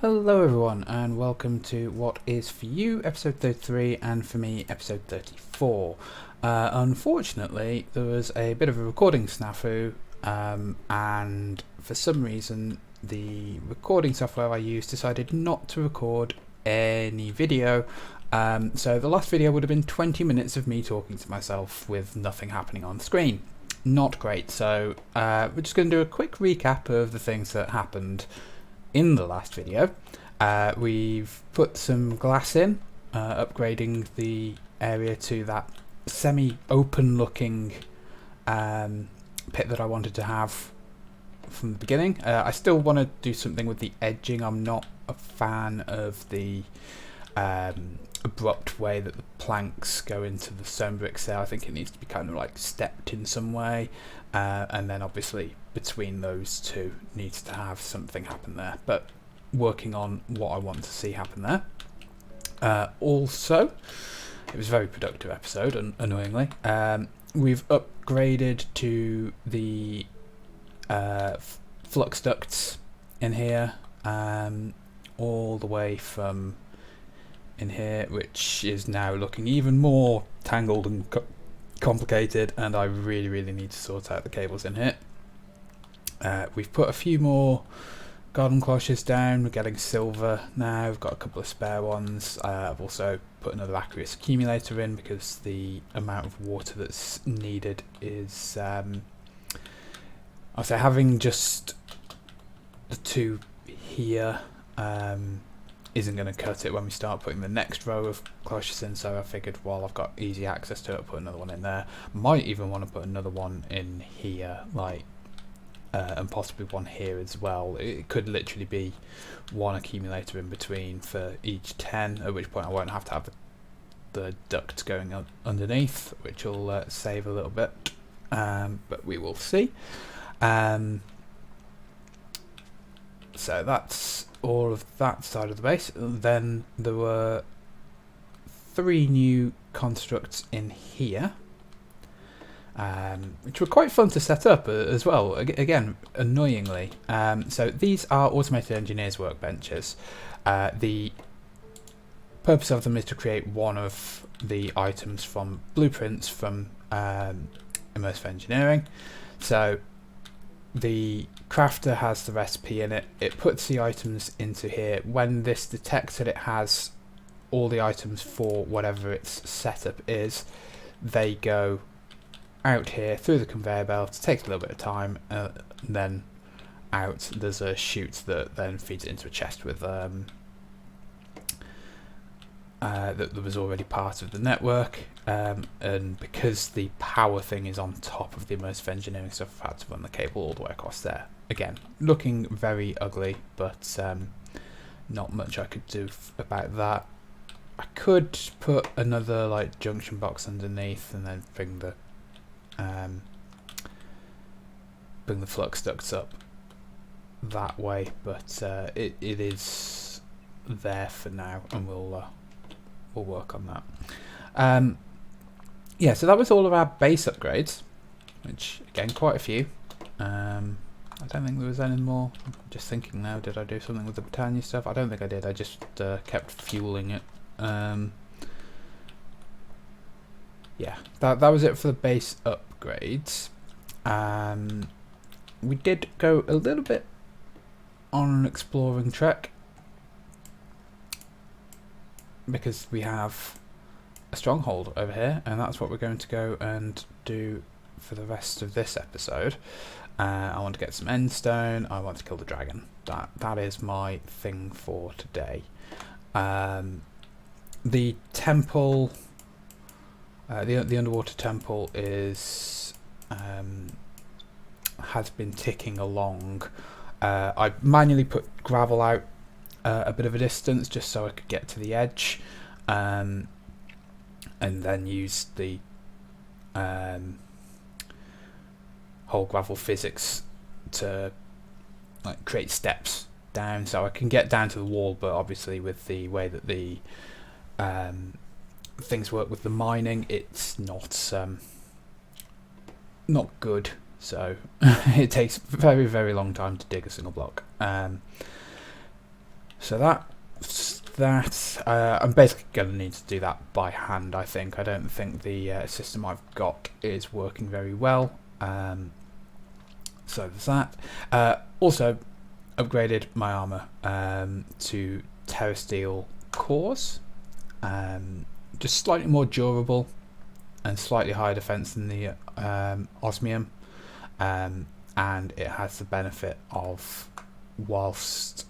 Hello everyone and welcome to what is for you episode 33 and for me episode 34. Unfortunately there was a bit of a recording snafu and for some reason the recording software I used decided not to record any video, so the last video would have been 20 minutes of me talking to myself with nothing happening on screen. Not great, so we're just going to do a quick recap of the things that happened in the last video. We've put some glass in, upgrading the area to that semi-open looking pit that I wanted to have from the beginning. I still want to do something with the edging. I'm not a fan of the abrupt way that the planks go into the stone bricks there. I think it needs to be kind of like stepped in some way, and then obviously between those two needs to have something happen there, but working on what I want to see happen there. Also, it was a very productive episode, annoyingly. We've upgraded to the flux ducts in here, all the way from in here, which is now looking even more tangled and complicated, and I really need to sort out the cables in here. We've put a few more garden cloches down. We're getting silver now. We've got a couple of spare ones. I've also put another aqueous accumulator in because the amount of water that's needed is I'll say having just the two here isn't going to cut it when we start putting the next row of cloches in, so I figured while I've got easy access to it, I'll put another one in there. Might even want to put another one in here, like and possibly one here as well. It could literally be one accumulator in between for each 10, at which point I won't have to have the ducts going underneath, which will save a little bit, but we will see. So that's all of that side of the base. Then there were 3 new constructs in here, which were quite fun to set up as well, again annoyingly. So these are automated engineers workbenches. The purpose of them is to create one of the items from blueprints from immersive engineering. So the crafter has the recipe in it, it puts the items into here. When this detects that it has all the items for whatever its setup is, they go out here through the conveyor belt. It takes a little bit of time, and then out there's a chute that then feeds it into a chest with that was already part of the network, and because the power thing is on top of the immersive engineering stuff, I've had to run the cable all the way across there. Again, looking very ugly, but not much I could do about that. I could put another like junction box underneath and then bring the flux ducts up that way, but it is there for now, and we'll work on that. Yeah, so that was all of our base upgrades, which again quite a few. I don't think there was any more. I'm just thinking now, did I do something with the Britannia stuff? I don't think I did. I just kept fueling it. Yeah, that was it for the base upgrades. We did go a little bit on an exploring trek because we have a stronghold over here, and that's what we're going to go and do for the rest of this episode. I want to get some endstone. I want to kill the dragon. That is my thing for today. The temple, the underwater temple is has been ticking along. I manually put gravel out a bit of a distance just so I could get to the edge, and then use the whole gravel physics to like create steps down so I can get down to the wall. But obviously with the way that the things work with the mining, it's not good, so it takes very long time to dig a single block. So I'm basically going to need to do that by hand, I think. I don't think the system I've got is working very well. So there's that. Also, upgraded my armour to Terra Steel cores. Just slightly more durable and slightly higher defense than the osmium. And it has the benefit of, whilst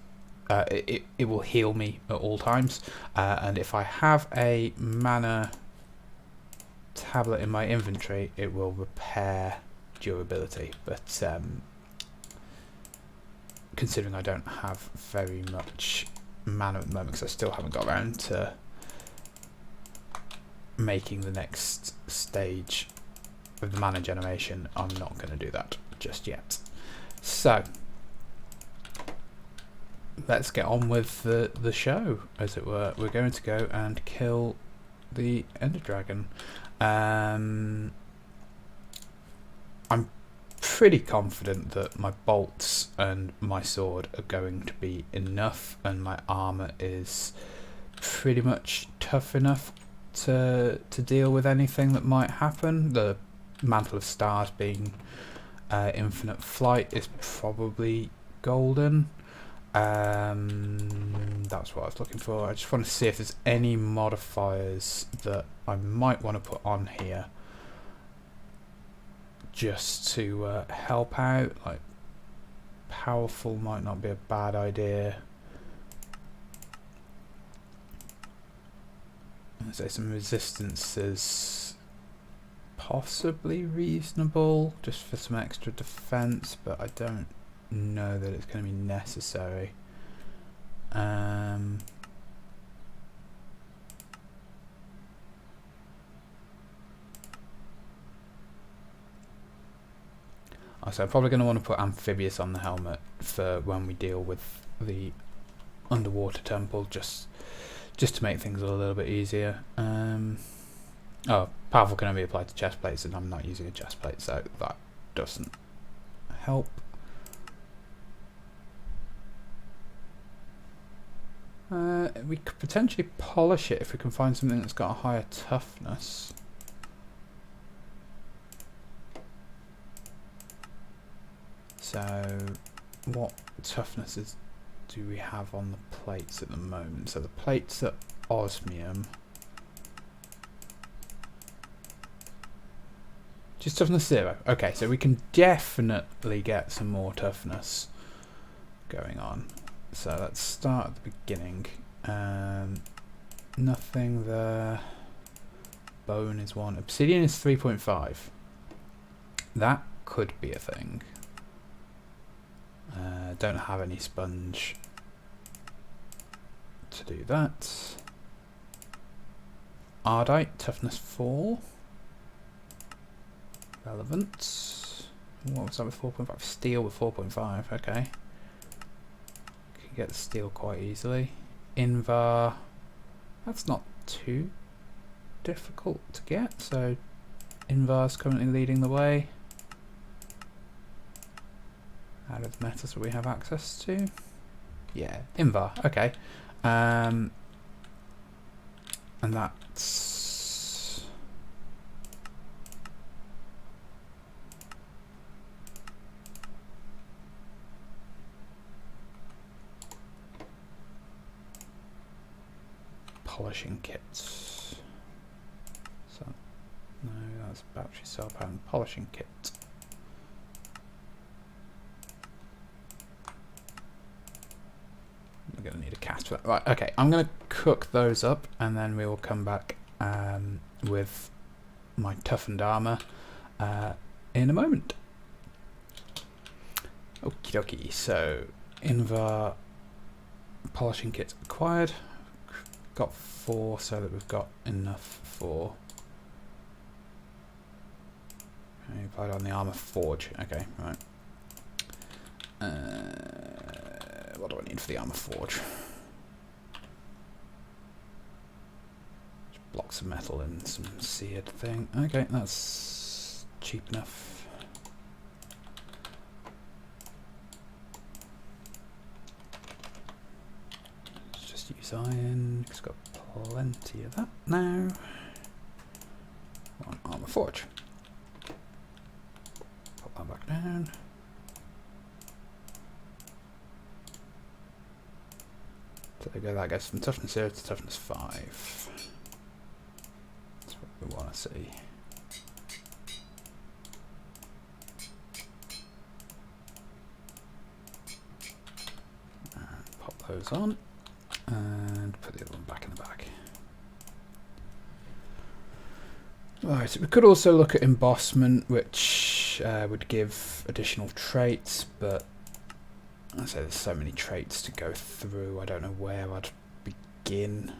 it will heal me at all times, and if I have a mana tablet in my inventory, it will repair durability. But considering I don't have very much mana at the moment, because I still haven't got around to making the next stage of the mana generation, I'm not going to do that just yet. So let's get on with the show, as it were. We're going to go and kill the Ender Dragon. I'm pretty confident that my bolts and my sword are going to be enough, and my armour is pretty much tough enough to deal with anything that might happen. The Mantle of Stars being infinite flight is probably golden. That's what I was looking for. I just want to see if there's any modifiers that I might want to put on here just to help out. Like, powerful might not be a bad idea. I'd say some resistances possibly reasonable, just for some extra defense, but I don't know that it's going to be necessary. So I'm probably going to want to put amphibious on the helmet for when we deal with the underwater temple, just to make things a little bit easier. Oh, powerful can only be applied to chest plates, and I'm not using a chest plate, so that doesn't help. We could potentially polish it if we can find something that's got a higher toughness. So, what toughnesses do we have on the plates at the moment? So the plates are osmium. Just toughness 0. Okay, so we can definitely get some more toughness going on. So let's start at the beginning. Nothing there. Bone is 1. Obsidian is 3.5. That could be a thing. Don't have any sponge to do that. Ardite, toughness 4. Relevant. What was that with 4.5? Steel with 4.5, okay. Can get the steel quite easily. Invar, that's not too difficult to get, so Invar's currently leading the way. Out of the metals that we have access to. Yeah, Invar, okay. And that's polishing kits. So no, that's battery cell pattern polishing kit. We're going to need a cast for that. Right, okay, I'm going to cook those up, and then we will come back with my toughened armour in a moment. Okie dokie, so Invar polishing kit acquired. Got 4, so that we've got enough for... applied on the armour forge. Okay, right. What do I need for the armour forge? Just blocks of metal and some seared thing. Okay, that's cheap enough. just use iron, it's got plenty of that now. One armor forge. Pop that back down. So there we go, that goes from toughness 0 to toughness 5. That's what we want to see. And pop those on, and put the other one back in the bag. Right, so we could also look at embossment, which would give additional traits, but I say there's so many traits to go through, I don't know where I'd begin.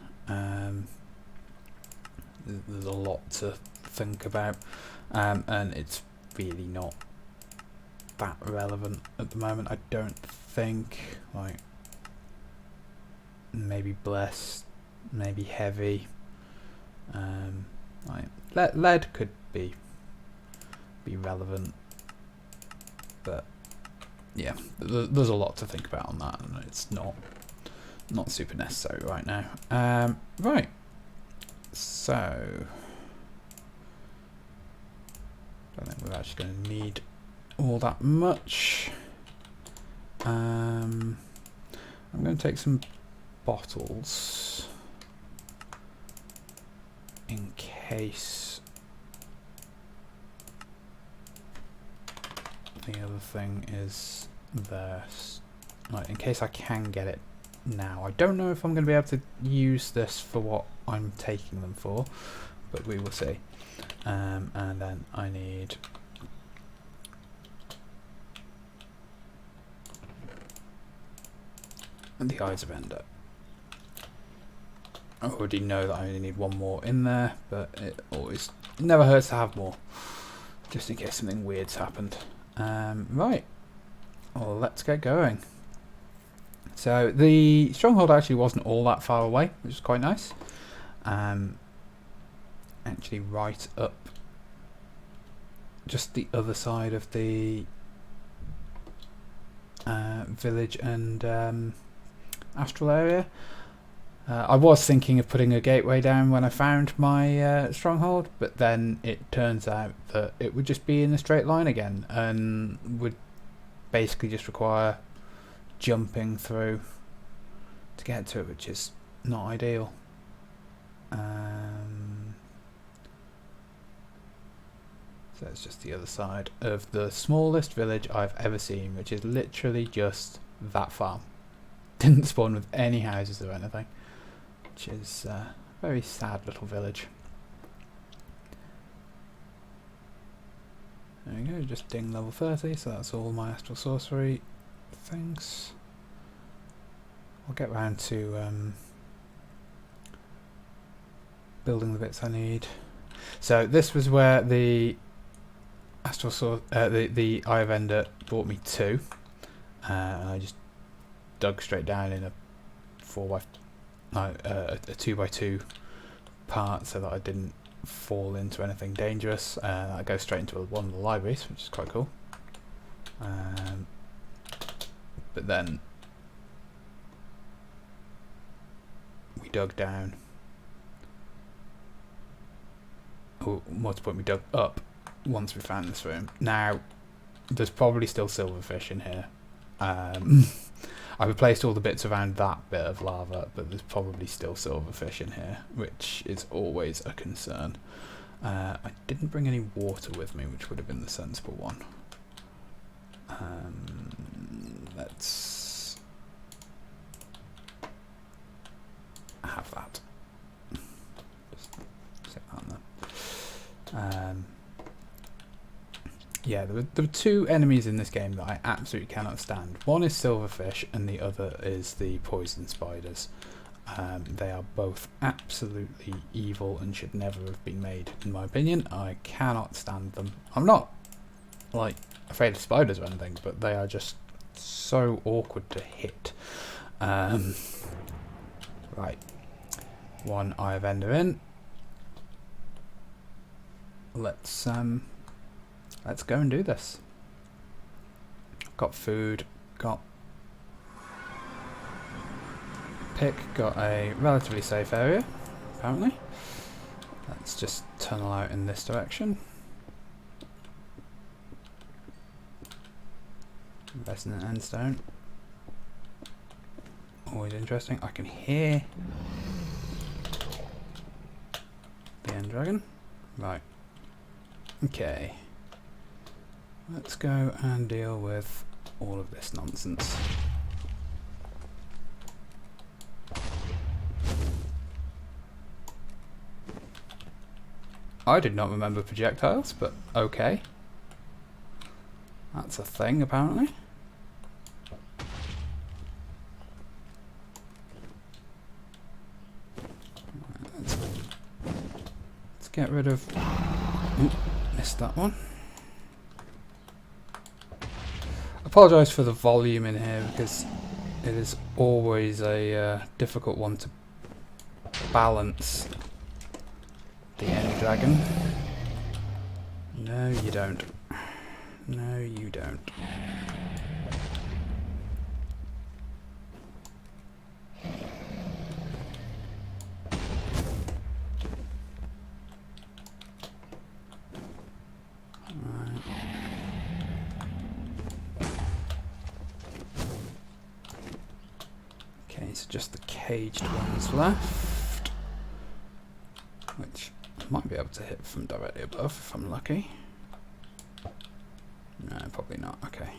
There's a lot to think about, and it's really not that relevant at the moment, I don't think. Like, maybe blessed, maybe heavy. Like lead could be relevant, but yeah, there's a lot to think about on that, and it's not super necessary right now. Right, so I don't think we're actually going to need all that much. I'm going to take some bottles in case the other thing is there, like in case I can get it now. I don't know if I'm going to be able to use this for what I'm taking them for, but we will see. And then I need the Eyes of Ender. I already know that I only need one more in there, but it always never hurts to have more, just in case something weird's happened. Right, well, let's get going. So the stronghold actually wasn't all that far away, which is quite nice. Actually right up just the other side of the village and astral area. I was thinking of putting a gateway down when I found my stronghold, but then it turns out that it would just be in a straight line again and would basically just require jumping through to get to it, which is not ideal. So it's just the other side of the smallest village I've ever seen, which is literally just that farm. Didn't spawn with any houses or anything, which is a very sad little village. There we go, just ding level 30, so that's all my astral sorcery things. I'll get round to building the bits I need. So this was where the astral the Eye of Ender brought me to, and I just dug straight down in a 2x2 part so that I didn't fall into anything dangerous. I go straight into one of the libraries, which is quite cool. But then we dug down. Oh, more to the point, we dug up once we found this room. Now, there's probably still silverfish in here. I replaced all the bits around that bit of lava, but there's probably still silverfish in here, which is always a concern. I didn't bring any water with me, which would have been the sensible one. Let's have that. Just set that on there. Yeah, there were two enemies in this game that I absolutely cannot stand. One is silverfish and the other is the poison spiders. They are both absolutely evil and should never have been made, in my opinion. I cannot stand them. I'm not, like, afraid of spiders or anything, but they are just so awkward to hit. Right. One Eye of Ender in. Let's go and do this. Got food, got pick got a relatively safe area, apparently. Let's just tunnel out in this direction. Resonant endstone. Always interesting. I can hear the end dragon. Right. Okay. Let's go and deal with all of this nonsense. I did not remember projectiles, but okay. That's a thing, apparently. Let's get rid of... Oop, missed that one. Apologise for the volume in here because it is always a difficult one to balance. The end dragon. No, you don't. No, you don't. Right. Okay, so just the caged ones left, which I might be able to hit from directly above if I'm lucky. No, probably not. Okay.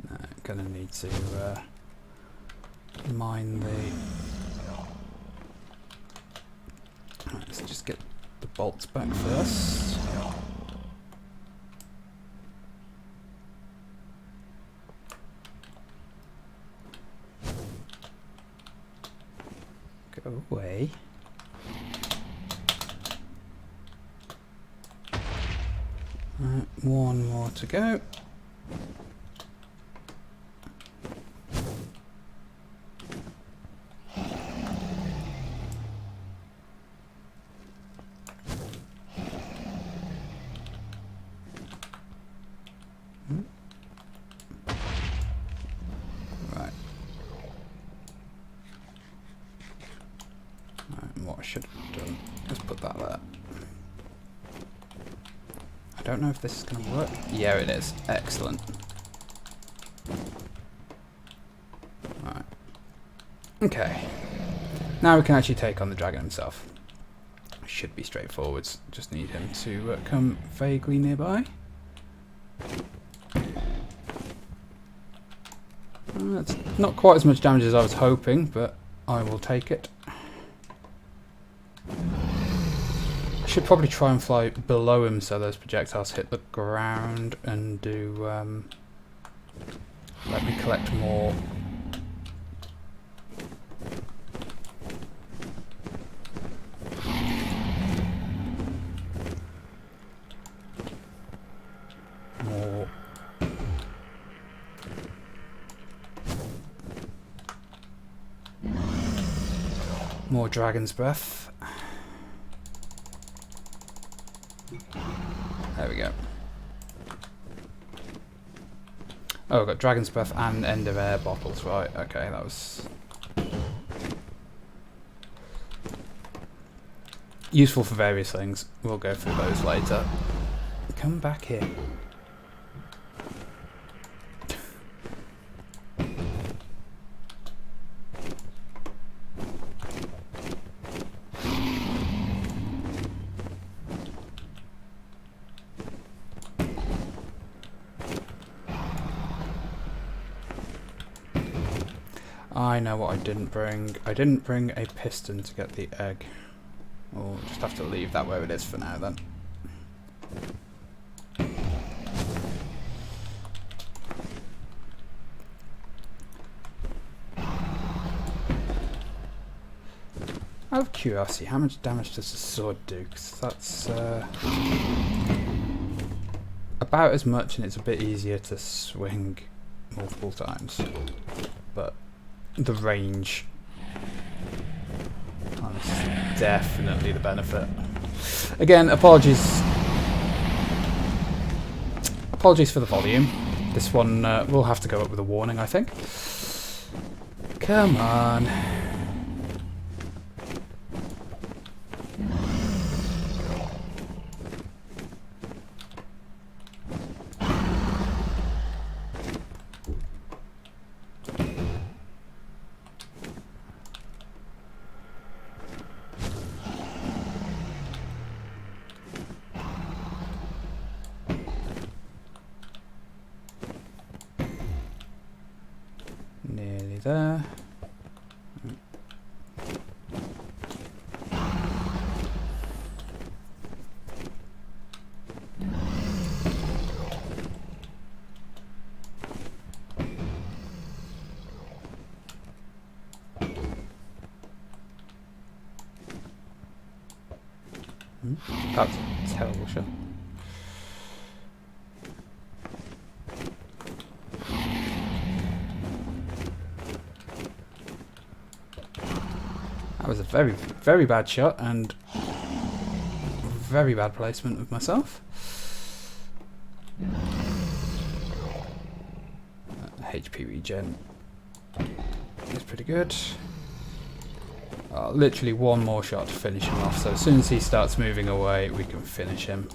No, gonna need to mine the... Right, let's just get the bolts back first. Go away. Right, one more to go. Right. Right, and what I should have done is put that there. I don't know if this is going to work. Yeah, it is. Excellent. Right. Okay. Now we can actually take on the dragon himself. Should be straightforward. Just need him to come vaguely nearby. That's not quite as much damage as I was hoping, but I will take it. I should probably try and fly below him so those projectiles hit the ground and do let me collect more. More dragon's breath. There we go. Oh, I've got dragon's breath and end of air bottles, right? Okay, that was useful for various things. We'll go through those later. Come back here. I know what I didn't bring. I didn't bring a piston to get the egg. We'll just have to leave that where it is for now then. Out of curiosity, how much damage does the sword do? 'Cause that's about as much, and it's a bit easier to swing multiple times. But the range, that's definitely the benefit. Again, apologies for the volume. This one will have to go up with a warning, I think. Come on. Nearly there. That's a terrible shot. That was a very, very bad shot and very bad placement of myself. HP regen is pretty good. Literally one more shot to finish him off, so as soon as he starts moving away we can finish him.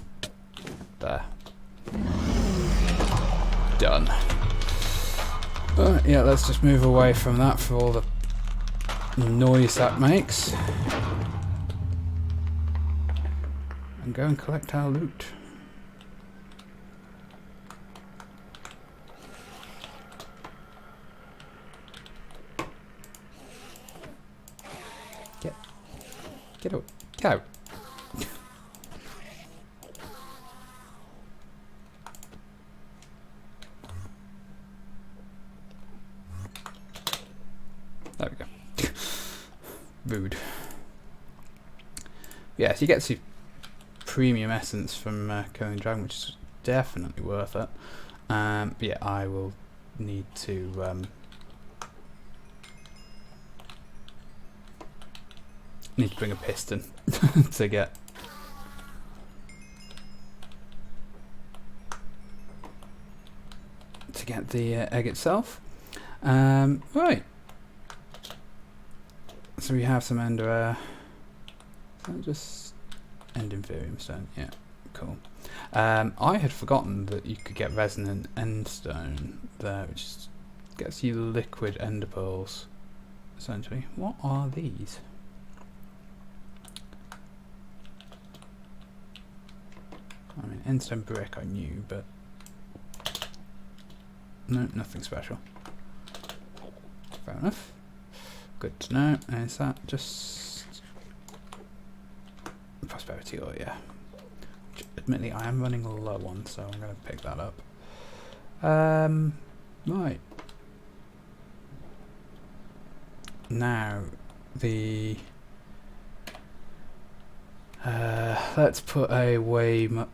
There. Done. Yeah, let's just move away from that for all the noise that makes. And go and collect our loot. Get out. Get out. There we go. Rude. Yes, you get to premium essence from killing dragon, which is definitely worth it. But yeah, I will need to bring a piston to get the egg itself. Right. So we have some ender. Just end inferium stone. Yeah, cool. I had forgotten that you could get resonant endstone there, which gets you liquid ender pearls. Essentially, what are these? I mean, endstone brick I knew, but no, nothing special. Fair enough. Good to know. Is that just prosperity ore? Yeah. Which, admittedly, I am running low on, so I'm going to pick that up. Right. Now, the let's put a waypoint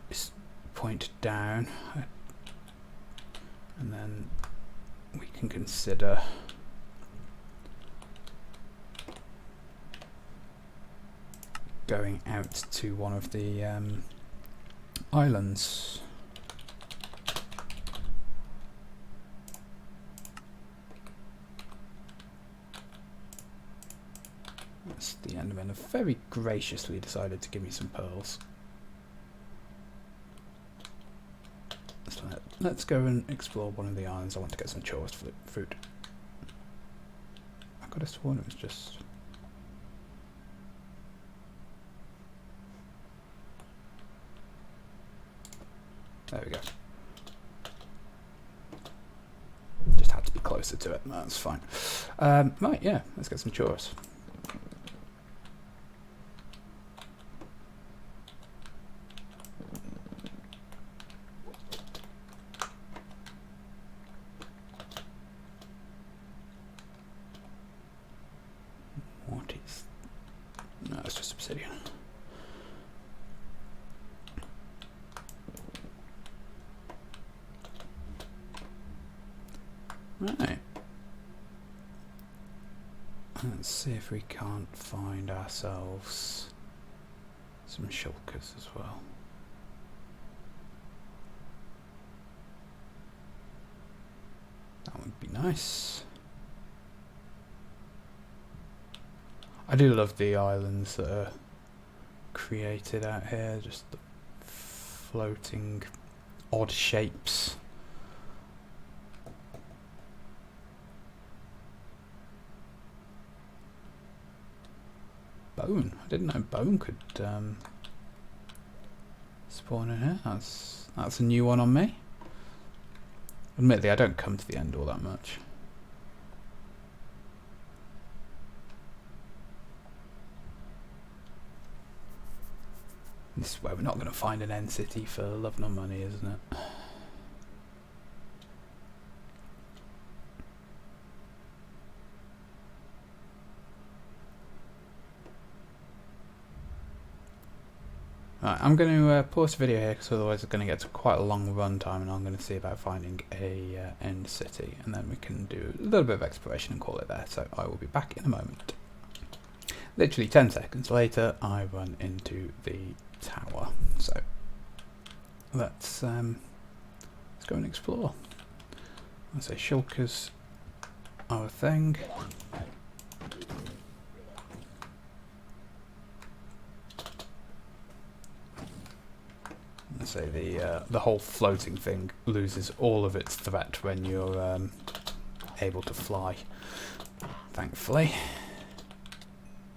down, and then we can consider going out to one of the islands. That's the Endermen have very graciously decided to give me some pearls. So let's go and explore one of the islands. I want to get some chorus fruit. I could have sworn it was just... There we go. Just had to be closer to it. That's fine. Right, yeah, let's get some chorus. What is... No, it's just obsidian. Right. Let's see if we can't find ourselves some shulkers as well. be nice. I do love the islands that are created out here, just the floating odd shapes. Bone. I didn't know bone could spawn in here. That's a new one on me. Admittedly, I don't come to the end all that much. This is where we're not going to find an end city for love nor money, isn't it? Right, I'm going to pause the video here because otherwise it's going to get to quite a long run time, and I'm going to see about finding a end city, and then we can do a little bit of exploration and call it there. So I will be back in a moment. Literally 10 seconds later, I run into the tower. So let's go and explore. I say shulkers are a thing. I say the whole floating thing loses all of its threat when you're able to fly. Thankfully,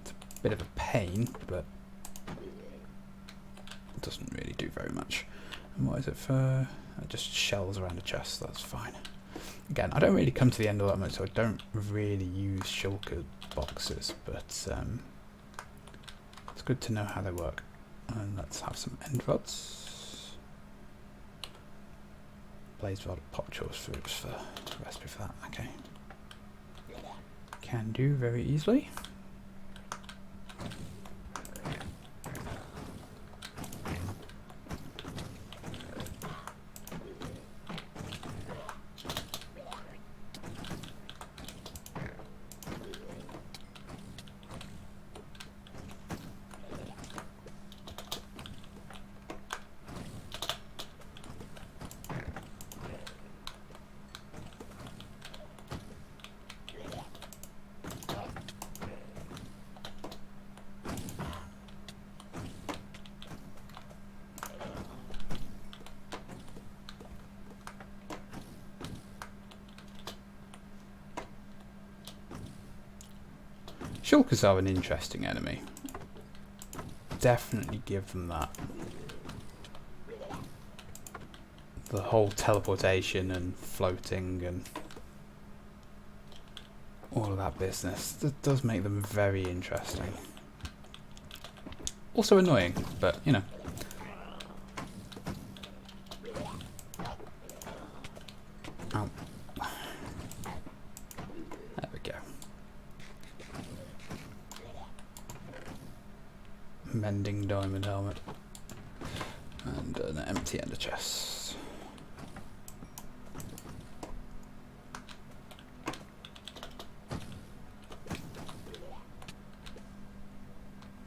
it's a bit of a pain, but it doesn't really do very much. And what is it for? Just shells around a chest. That's fine. Again, I don't really come to the end all that much, so I don't really use shulker boxes, but it's good to know how they work. And let's have some end rods. Blaze rod, pop choice fruits for the recipe for that. Okay. Can do very easily. Shulkers are an interesting enemy. Definitely give them that. The whole teleportation and floating and all of that business, that does make them very interesting. Also annoying, but you know. Ow. There we go. Mending diamond helmet. And an empty ender chest.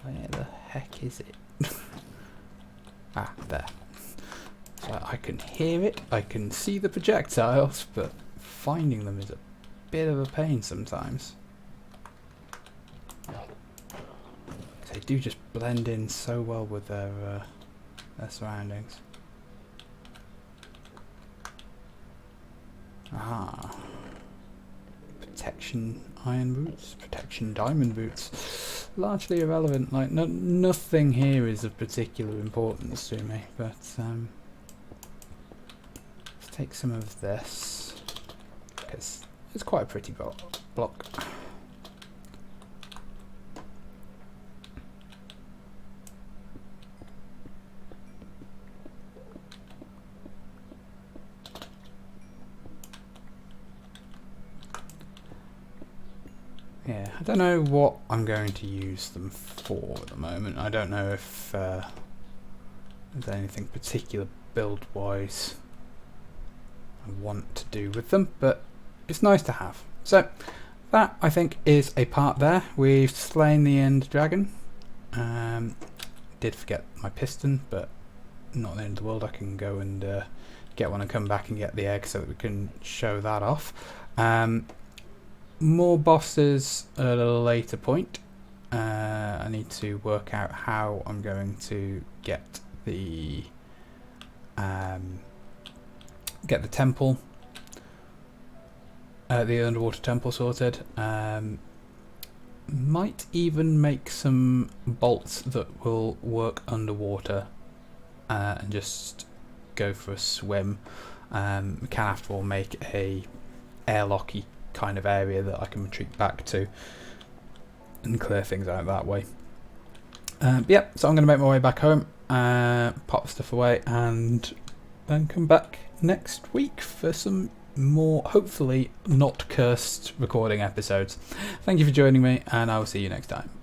Where the heck is it? Ah, there. So I can hear it, I can see the projectiles, but finding them is a bit of a pain sometimes. They do just blend in so well with their surroundings. Ah, protection iron boots, protection diamond boots. Largely irrelevant. Like nothing here is of particular importance to me. But let's take some of this because it's quite a pretty block. Yeah, I don't know what I'm going to use them for at the moment. I don't know if there's anything particular build-wise I want to do with them, but it's nice to have. So that, I think, is a part there. We've slain the end dragon. Did forget my piston, but not the end of the world. I can go and get one and come back and get the egg so that we can show that off. More bosses at a later point. I need to work out how I'm going to get the temple, the underwater temple sorted. Might even make some bolts that will work underwater and just go for a swim. We can after all make a airlocky kind of area that I can retreat back to and clear things out that way. Yep, so I'm going to make my way back home, pop stuff away, and then come back next week for some more, hopefully not cursed recording episodes. Thank you for joining me, and I will see you next time.